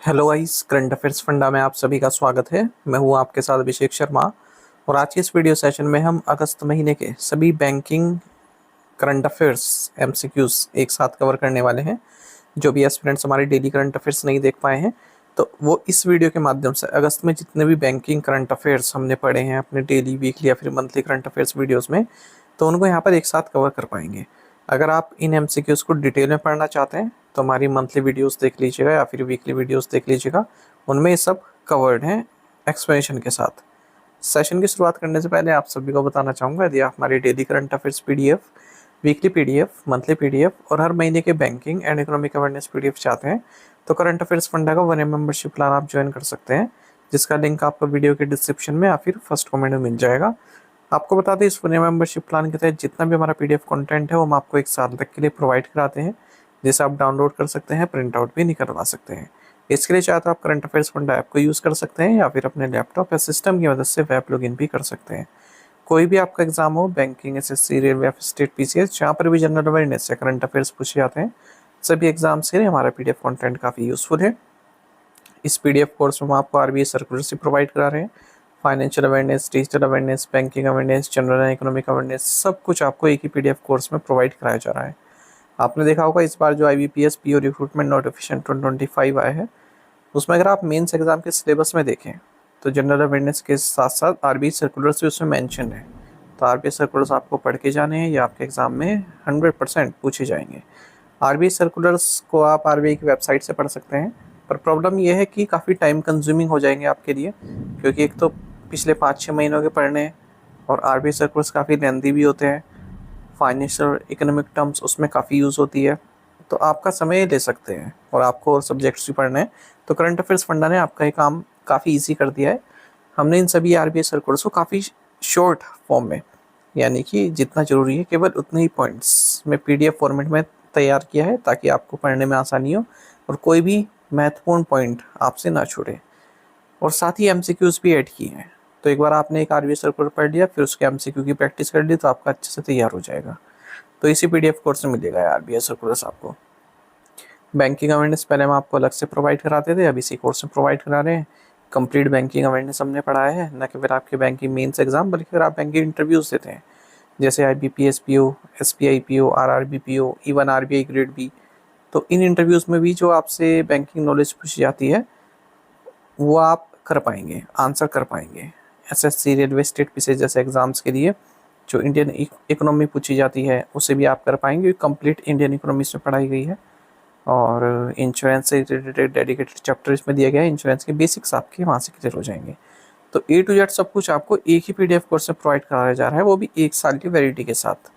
Hello guys, current affairs funda में आप सभी का स्वागत है। मैं हूं आपके साथ अभिषेक शर्मा और आज के इस वीडियो सेशन में हम अगस्त महीने के सभी बैंकिंग करंट अफेयर्स एमसीक्यूज एक साथ कवर करने वाले हैं। जो भी एस्पिरेंट्स हमारे डेली करंट अफेयर्स नहीं देख पाए हैं तो वो इस वीडियो के माध्यम से अगस्त में जितने भी बैंकिंग करंट अफेयर्स हमने पढ़े हैं अपने डेली, वीकली या फिर मंथली करंट अफेयर्स वीडियोज़ में, तो उनको यहाँ पर एक साथ कवर कर पाएंगे। अगर आप इन एमसीक्यूज़ को डिटेल में पढ़ना चाहते हैं तो हमारी मंथली वीडियोस देख लीजिएगा या फिर वीकली वीडियोस देख लीजिएगा, उनमें ये सब कवर्ड हैं एक्सप्लेनेशन के साथ। सेशन की शुरुआत करने से पहले आप सभी को बताना चाहूँगा, यदि आप हमारे daily current affairs PDF, weekly PDF, monthly PDF और हर महीने के banking and economic awareness PDF चाहते हैं तो करंट अफेयर्स फंडा का 1 मेंबरशिप प्लान आप ज्वाइन कर सकते हैं, जिसका लिंक आपको वीडियो के डिस्क्रिप्शन में या फिर फर्स्ट कमेंट में मिल जाएगा। आपको बता दें, इस 1 मेंबरशिप प्लान के तहत जितना भी हमारा पीडीएफ कंटेंट है वो हम आपको 1 साल तक के लिए प्रोवाइड कराते हैं, जिसे आप डाउनलोड कर सकते हैं, प्रिंट आउट भी निकलवा सकते हैं। इसके लिए चाहे तो आप करंट अफेयर्स फंडा ऐप को यूज़ कर सकते हैं या फिर अपने लैपटॉप या सिस्टम की मदद से वेब लॉगिन भी कर सकते हैं। कोई भी आपका एग्जाम हो, बैंकिंग, एसएससी, रेलवे या स्टेट पीसीएस, जहाँ पर भी जनरल अवेयरनेस या करंट अफेयर्स पूछे जाते हैं, सभी एग्जाम्स के लिए हमारा पीडीएफ कंटेंट काफ़ी यूज़फुल है। इस पीडीएफ कोर्स में हम आपको आरबीआई सर्कुलर से प्रोवाइड करा रहे हैं। Financial awareness, digital awareness, banking awareness, general and economic awareness, सब कुछ आपको एक ही पीडीएफ कोर्स में प्रोवाइड कराया जा रहा है। आपने देखा होगा इस बार जो आईबीपीएस पीओ रिक्रूटमेंट नोटिफिकेशन 2025 आया है, उसमें अगर आप मेंस एग्जाम के सिलेबस में देखें तो जनरल अवेयरनेस के साथ साथ आरबीआई सर्कुलर्स भी उसमें मेंशन है। तो आरबीआई सर्कुलर्स आपको पढ़ के जाने हैं, ये आपके एग्जाम में 100% पूछे जाएंगे। आरबीआई सर्कुलर्स को आप आरबीआई की वेबसाइट से पढ़ सकते हैं, पर प्रॉब्लम यह है कि काफ़ी टाइम कंज्यूमिंग हो जाएंगे आपके लिए, क्योंकि एक तो पिछले 5-6 महीनों के पढ़ने हैं और आरबीआई सर्कुलर्स काफ़ी लेंथी भी होते हैं। फाइनेंशियल इकोनॉमिक टर्म्स उसमें काफ़ी यूज़ होती है, तो आपका समय ले सकते हैं और आपको और सब्जेक्ट्स भी पढ़ने हैं। तो करंट अफेयर्स फंडा ने आपका ये काम काफ़ी ईजी कर दिया है। हमने इन सभी आरबीआई सर्कुलर्स को काफ़ी शॉर्ट फॉर्म में, यानी कि जितना ज़रूरी है केवल उतने ही पॉइंट्स में पीडीएफ फॉर्मेट में तैयार किया है, ताकि आपको पढ़ने में आसानी हो और कोई भी महत्वपूर्ण पॉइंट आपसे ना छूटे। और साथ ही एमसीक्यूज़ भी ऐड किए हैं, तो एक बार आपने एक आरबीआई सर्कुलर पढ़ लिया, फिर उसके एमसीक्यू की प्रैक्टिस कर ली, तो आपका अच्छे से तैयार हो जाएगा। तो इसी पीडीएफ कोर्स में मिलेगा आरबीआई सर्कुलर्स आपको। बैंकिंग अवेयरनेस पहले हम आपको अलग से प्रोवाइड कराते थे, अब इसी कोर्स में प्रोवाइड करा रहे हैं। कंप्लीट बैंकिंग अवेयरनेस हमने पढ़ाया है, न केवल आपके बैंकिंग मेंस एग्जाम बल्कि अगर आप बैंकिंग इंटरव्यूज़ देते हैं, जैसे IBPS PO, SBI PO, RRB PO, even RBI grade B, तो इन इंटरव्यूज़ में भी जो आपसे बैंकिंग नॉलेज पूछी जाती है वो आप कर पाएंगे, आंसर कर पाएंगे। एसएससी, रेलवे, स्टेट पीसीएस जैसे एग्जाम्स के लिए जो इंडियन इकोनॉमी पूछी जाती है उसे भी आप कर पाएंगे, कंप्लीट इंडियन इकोनॉमी में पढ़ाई गई है। और इंश्योरेंस से रिलेटेड डेडिकेटेड चैप्टर इसमें दिया गया है, इंश्योरेंस के बेसिक्स आपके वहाँ से क्लियर हो जाएंगे। तो ए टू जेड सब कुछ आपको एक ही पीडीएफ कोर्स में प्रोवाइड कराया जा रहा है, वो भी 1 साल की वैलिडिटी के साथ।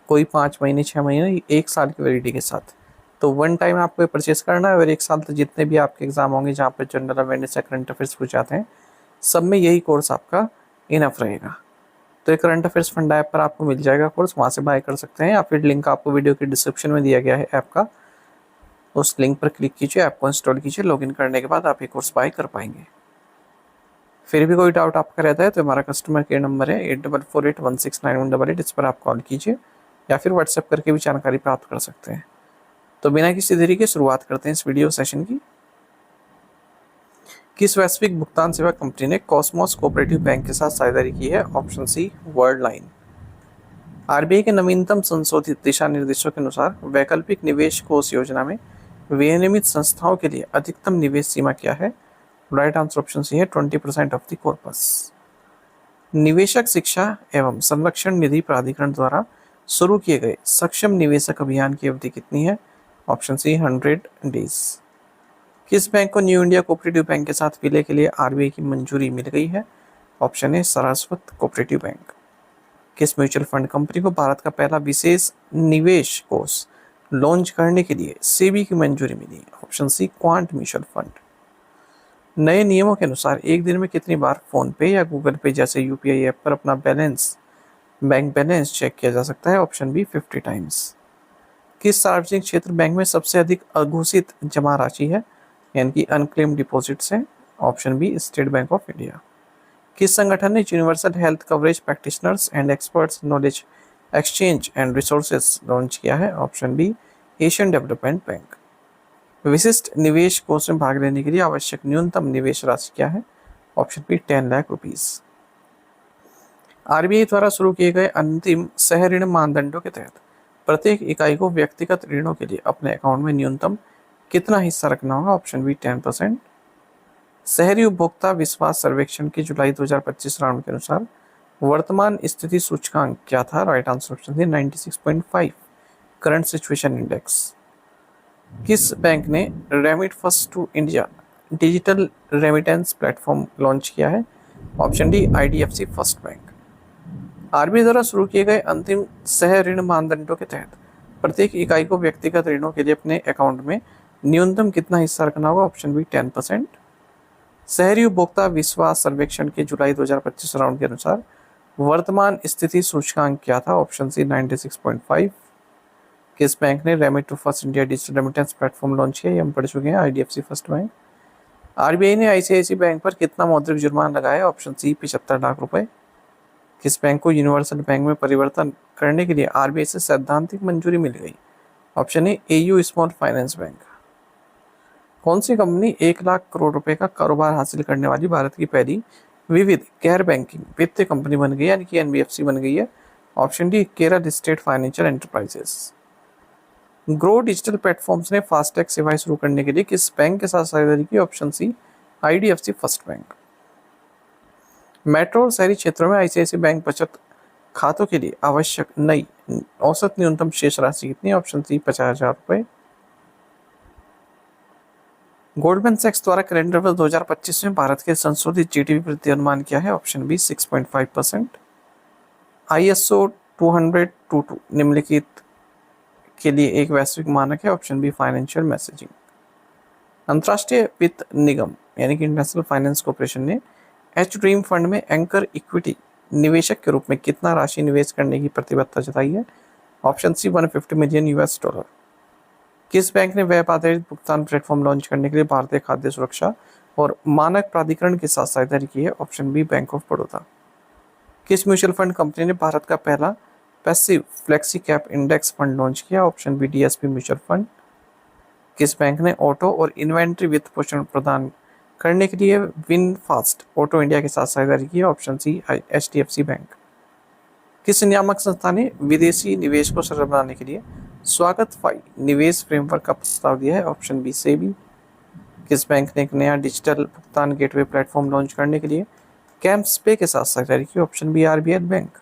कोई 5 महीने, 6 महीने, 1 साल की वैलिडिटी के साथ। तो वन टाइम आपको परचेस करना है और 1 साल तक जितने भी आपके एग्जाम होंगे जहाँ पर जनरल अवेयरनेस या करंट अफेयर्स पूछ जाते हैं, सब में यही कोर्स आपका इनफ रहेगा। तो ये करंट अफेयर्स फंडा ऐप पर आपको मिल जाएगा कोर्स, वहाँ से बाय कर सकते हैं या फिर लिंक आपको वीडियो के डिस्क्रिप्शन में दिया गया है ऐप का, उस लिंक पर क्लिक कीजिए, ऐप को इंस्टॉल कीजिए, लॉगिन करने के बाद आप ये कोर्स बाय कर पाएंगे। फिर भी कोई डाउट आपका रहता है तो हमारा कस्टमर केयर नंबर है 8448169188, इस पर आप कॉल कीजिए या फिर व्हाट्सएप करके भी जानकारी प्राप्त कर सकते हैं। तो बिना किसी देरी के शुरुआत करते हैं इस वीडियो सेशन की। किस वैश्विक भुगतान सेवा कंपनी ने कॉस्मोस कोऑपरेटिव बैंक के साथ साझेदारी की है? Option C, world line. RBI के नवीनतम संशोधित दिशा निर्देशों के अनुसार वैकल्पिक निवेश कोष योजना में विनियमित संस्थाओं के लिए अधिकतम निवेश सीमा क्या है? राइट आंसर ऑप्शन सी है 20% ऑफ द कॉर्पस। निवेशक शिक्षा एवं संरक्षण निधि प्राधिकरण द्वारा शुरू किए गए सक्षम निवेशक अभियान की अवधि कितनी है? Option C 100 days. किस बैंक को न्यू इंडिया कोऑपरेटिव बैंक के साथ विलय के लिए आरबीआई की मंजूरी मिल गई है? ऑप्शन ए, सारस्वत कोऑपरेटिव बैंक। किस म्यूचुअल फंड कंपनी को भारत का पहला विशेष निवेश कोष लॉन्च करने के लिए सेबी की मंजूरी मिली? Option C, Quant mutual fund. नए नियमों के अनुसार एक दिन में कितनी बार फोन पे या गूगल पे जैसे यूपीआई ऐप पर अपना बैंक बैलेंस चेक किया जा सकता है? Option B, 50 times. किस सार्वजनिक क्षेत्र बैंक में सबसे अधिक अघोषित जमा राशि है, यानी कि अनक्लेम डिपॉजिट्स है? Option B, state bank of India. किस संगठन ने universal health coverage practitioners and experts knowledge exchange and resources launch किया है? Option B, Asian development bank. विशिष्ट निवेश कोष में भाग लेने के लिए आवश्यक न्यूनतम निवेश राशि क्या है? Option B 10 lakh rupees. RBI द्वारा शुरू किए गए अंतिम सह ऋण मानदंडों के तहत प्रत्येक इकाई को व्यक्तिगत ऋणों के लिए अपने अकाउंट में न्यूनतम कितना हिस्सा रखना होगा? Option B 10%। शहरी उपभोक्ता विश्वास सर्वेक्षण के जुलाई 2025 राउंड के अनुसार वर्तमान स्थिति सूचकांक क्या था? Right answer option D 96.5 current situation index. किस बैंक ने remit first to India digital remittance platform launch किया है? Option D IDFC first bank. RBI द्वारा शुरू किए गए अंतिम सह ऋण मानदंडों के तहत प्रत्येक इकाई को व्यक्तिगत ऋणों के लिए अपने अकाउंट में न्यूनतम कितना हिस्सा रखना होगा? Option B 10%। शहरी उपभोक्ता विश्वास सर्वेक्षण के जुलाई 2025 राउंड के अनुसार वर्तमान स्थिति सूचकांक क्या था? Option C 96.5। किस बैंक ने remit to first India digital remittance platform launch किया? ये हम पढ़ चुके हैं, आईडीएफसी फर्स्ट बैंक। आरबीआई ने आईसीआईसीआई बैंक पर कितना मौद्रिक जुर्माना लगाया? ऑप्शन सी 75 लाख रुपए। किस बैंक को यूनिवर्सल बैंक में परिवर्तन करने के लिए आरबीआई से सैद्धांतिक मंजूरी मिल गई? Option A AU small finance bank. कौन सी कंपनी 1 लाख करोड़ रुपए का कारोबार हासिल करने वाली भारत की पहली विविध गैर बैंकिंग वित्तीय कंपनी बन गई, यानी कि एनबीएफसी बन गई है? Option D Kerala state financial enterprises. Grow digital platforms ने फास्टैग सेवाएं शुरू करने के लिए किस बैंक के साथ साझेदारी की? Option C IDFC first bank. Metro और शहरी क्षेत्रों में आईसीआईसीआई बैंक बचत खातों के लिए आवश्यक नई औसत न्यूनतम शेष राशि कितनी है? ऑप्शन सी 50,000 रुपए। गोल्डमैन सैक्स द्वारा कैलेंडर वर्ष 2025 में भारत के संशोधित जीडीपी वृद्धि अनुमान क्या है? Option B 6.5%। आईएसओ 20022 निम्नलिखित के लिए एक वैश्विक मानक है? Option be financial messaging. अंतर्राष्ट्रीय वित्त निगम यानी कि इंटरनेशनल फाइनेंस कॉर्पोरेशन ने एच ड्रीम फंड में एंकर इक्विटी निवेशक के रूप में कितना राशि निवेश करने की प्रतिबद्धता जताई है? Option C 150 million US dollar. किस बैंक ने वेब आधारित भुगतान प्लेटफॉर्म लॉन्च करने के लिए भारतीय खाद्य सुरक्षा और मानक प्राधिकरण के साथ साझेदारी की है? Option B bank of Baroda. किस म्यूचुअल फंड कंपनी ने भारत का पहला passive flexi cap index fund launch किया? Option B DSP mutual fund. किस बैंक ने ऑटो और इन्वेंट्री वित्त पोषण प्रदान करने के लिए विनफास्ट ऑटो इंडिया के साथ साझेदारी की है? Option C HDFC bank. किस नियामक संस्था ने विदेशी निवेश को सरल बनाने के लिए स्वागत फाई निवेश फ्रेमवर्क का प्रस्ताव दिया है? Option B SEBI. किस बैंक ने एक नया डिजिटल भुगतान गेटवे प्लेटफॉर्म लॉन्च करने के लिए कैम्प्स पे के साथ साझेदारी की? Option B RBL bank.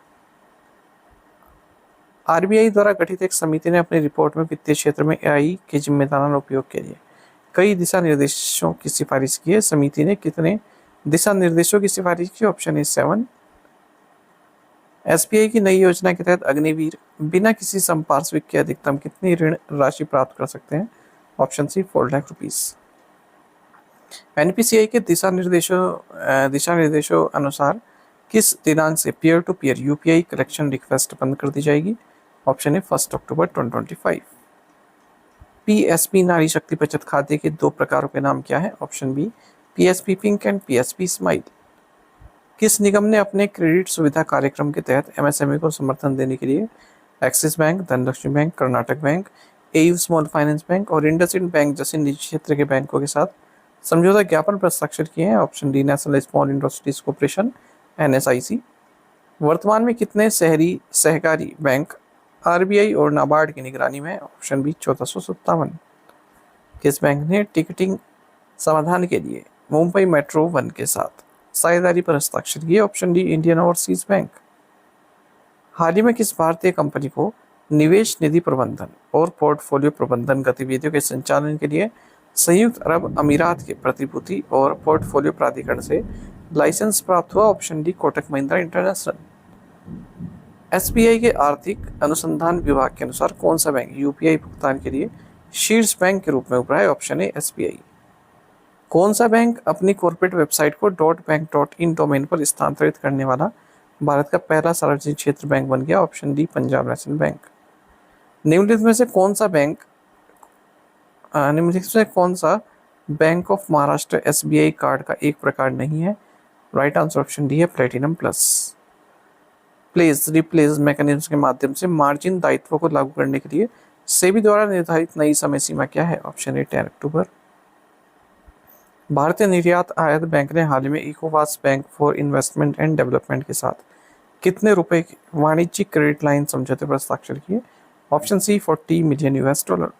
RBI द्वारा गठित एक समिति ने अपनी रिपोर्ट में वित्तीय क्षेत्र में एआई के जिम्मेदाराना उपयोग के लिए कई दिशा निर्देशों की सिफारिश की है। समिति ने कितने दिशा निर्देशों की सिफारिश की? Option A 7। एसबीआई की नई योजना के तहत अग्निवीर बिना किसी संपार्श्विक के अधिकतम कितनी ऋण राशि प्राप्त कर सकते हैं? Option C 4 lakh rupees. NPCI के दिशा निर्देशों अनुसार किस दिनांक से peer to peer UPI collection request बंद कर दी जाएगी? Option A 1 October 2025। पीएसपी नारी शक्ति बचत खाते के 2 प्रकारों के नाम क्या है? Option B PSP pink and PSP smile. किस निगम ने अपने क्रेडिट सुविधा कार्यक्रम के तहत एमएसएमई को समर्थन देने के लिए axis bank, Dhanlaxmi bank, Karnataka bank, AU small finance bank और इंडसइंड बैंक जैसे निजी क्षेत्र के बैंकों के साथ समझौता ज्ञापन पर हस्ताक्षर किए हैं? Option D national small industries corporation NSIC. वर्तमान में कितने शहरी सहकारी बैंक आरबीआई और नाबार्ड की निगरानी में? Option B 1457। किस बैंक ने टिकटिंग समाधान के लिए मुंबई मेट्रो 1 के साथ साझेदारी पर हस्ताक्षर किए? Option D Indian Overseas Bank. हाल ही में किस भारतीय कंपनी को निवेश निधि प्रबंधन और पोर्टफोलियो प्रबंधन गतिविधियों के संचालन के लिए संयुक्त अरब अमीरात के प्रतिभूति और पोर्टफोलियो प्राधिकरण से लाइसेंस प्राप्त हुआ? Option D Kotak Mahindra international. SBI के आर्थिक अनुसंधान विभाग के अनुसार कौन सा बैंक यूपीआई भुगतान के लिए शीर्ष बैंक के रूप में उभरा है? ऑप्शन ए एसबीआई। कौन सा बैंक अपनी कॉर्पोरेट वेबसाइट को .bank.in डोमेन पर स्थानांतरित करने वाला भारत का पहला सार्वजनिक क्षेत्र बैंक बन गया? Option D Punjab national bank. निम्नलिखित में से कौन सा bank of Maharashtra SBI card का एक प्रकार नहीं है? राइट आंसर ऑप्शन डी है platinum plus. Place replace mechanism के माध्यम से मार्जिन दायित्व को लागू करने के लिए सेबी द्वारा निर्धारित नई समय सीमा क्या है? Option A 10 October. भारतीय निर्यात आयात बैंक ने हाल ही में इकोवास Bank for Investment and Development के साथ कितने रुपए की वाणिज्यिक क्रेडिट लाइन समझौते पर हस्ताक्षर किए? Option C 40 million US dollar.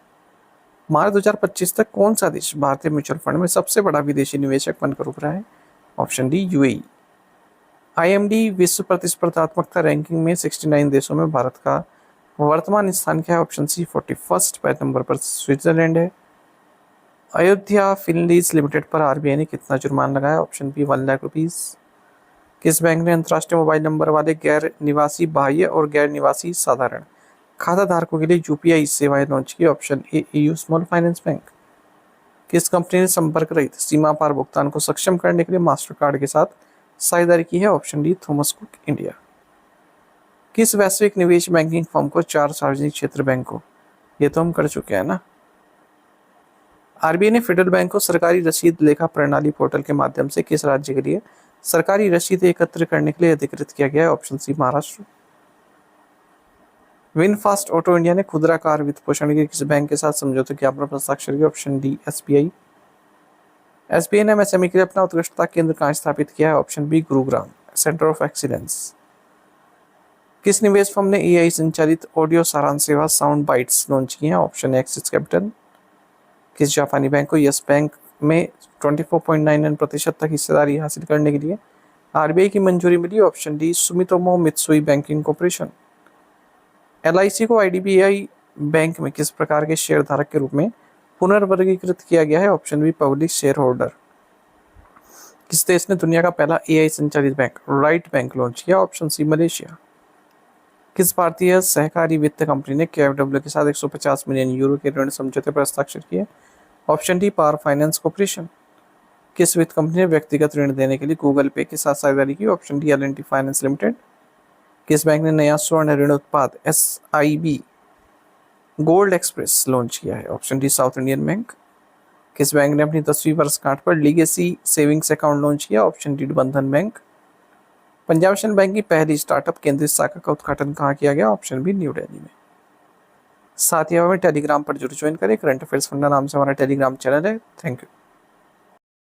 March 2025 तक कौन सा देश भारतीय म्यूचुअल फंड में सबसे बड़ा विदेशी निवेशक बनकर उभरा है? Option D UAE. आईएमडी विश्व प्रतिस्पर्धात्मकता रैंकिंग में 69 देशों में भारत का वर्तमान स्थान क्या है? ऑप्शन सी 41 पहले नंबर पर स्विट्जरलैंड है। अयोध्या फिनलीज लिमिटेड पर आरबीआई ने कितना जुर्माना लगाया? Option B 1 lakh rupees. किस बैंक ने अंतर्राष्ट्रीय मोबाइल नंबर वाले गैर निवासी बाह्य और गैर निवासी साधारण खाता धारकों के लिए यूपीआई सेवाएं लॉन्च की? Option A EU small finance bank. किस कंपनी ने संपर्क रहित सीमा पार भुगतान को सक्षम करने के लिए मास्टर कार्ड के साथ साझेदारी की है? Option D Thomas cook India. किस वैश्विक निवेश बैंकिंग फर्म को 4 सार्वजनिक क्षेत्र बैंकों, ये तो हम कर चुके हैं ना। आरबीआई ने फेडरल बैंक को सरकारी रसीद लेखा प्रणाली पोर्टल के माध्यम से किस राज्य के लिए सरकारी रसीद एकत्र करने के लिए अधिकृत किया गया है? Option C Maharashtra. VinFast auto India ने खुदरा कार वित्त पोषण के किस बैंक के साथ समझौते ज्ञापन पर हस्ताक्षर किया? Option D SBI. एसबीआई ने एमएसएमई के लिए अपना उत्कृष्टता केंद्र कहाँ स्थापित किया है? Option B Gurugram centre of excellence. किस निवेश फर्म ने एआई संचालित ऑडियो सारांश सेवा साउंड बाइट्स लॉन्च की है? ऑप्शन ए एक्सिस कैपिटल। किस जापानी बैंक को यस बैंक में 24.99% तक हिस्सेदारी हासिल करने के लिए आरबीआई की मंजूरी मिली? Option D Sumitomo Mitsui Banking Corporation. LIC को आईडीबीआई बैंक में किस प्रकार के शेयर धारक के रूप में पुनर्वर्गीकृत किया गया है? Option B public share holder. किस देश ने दुनिया का पहला एआई संचालित बैंक राइट बैंक लॉन्च किया? Option C Malaysia. किस भारतीय सहकारी वित्त कंपनी ने केएफडब्ल्यू के साथ 150 मिलियन यूरो के ऋण समझौते पर हस्ताक्षर किए? Option D power finance corporation. किस वित्त कंपनी ने व्यक्तिगत ऋण देने के लिए गूगल पे के साथ साझेदारी की? Option D L&T finance limited. किस बैंक ने नया स्वर्ण ऋण उत्पाद एसआईबी गोल्ड एक्सप्रेस लॉन्च किया है? Option D south Indian bank. किस बैंक ने अपनी 10वीं वर्षगांठ पर लीगेसी सेविंग्स अकाउंट लॉन्च किया? ऑप्शन डी बंधन बैंक। पंजाब नेशनल बैंक की पहली स्टार्टअप केंद्रीय शाखा का उद्घाटन कहाँ किया गया? ऑप्शन बी न्यू दिल्ली में। साथ ही हमें टेलीग्राम पर जुड़ ज्वाइन करें। करंट अफेयर्स फंडा नाम से हमारा टेलीग्राम चैनल है। Thank you.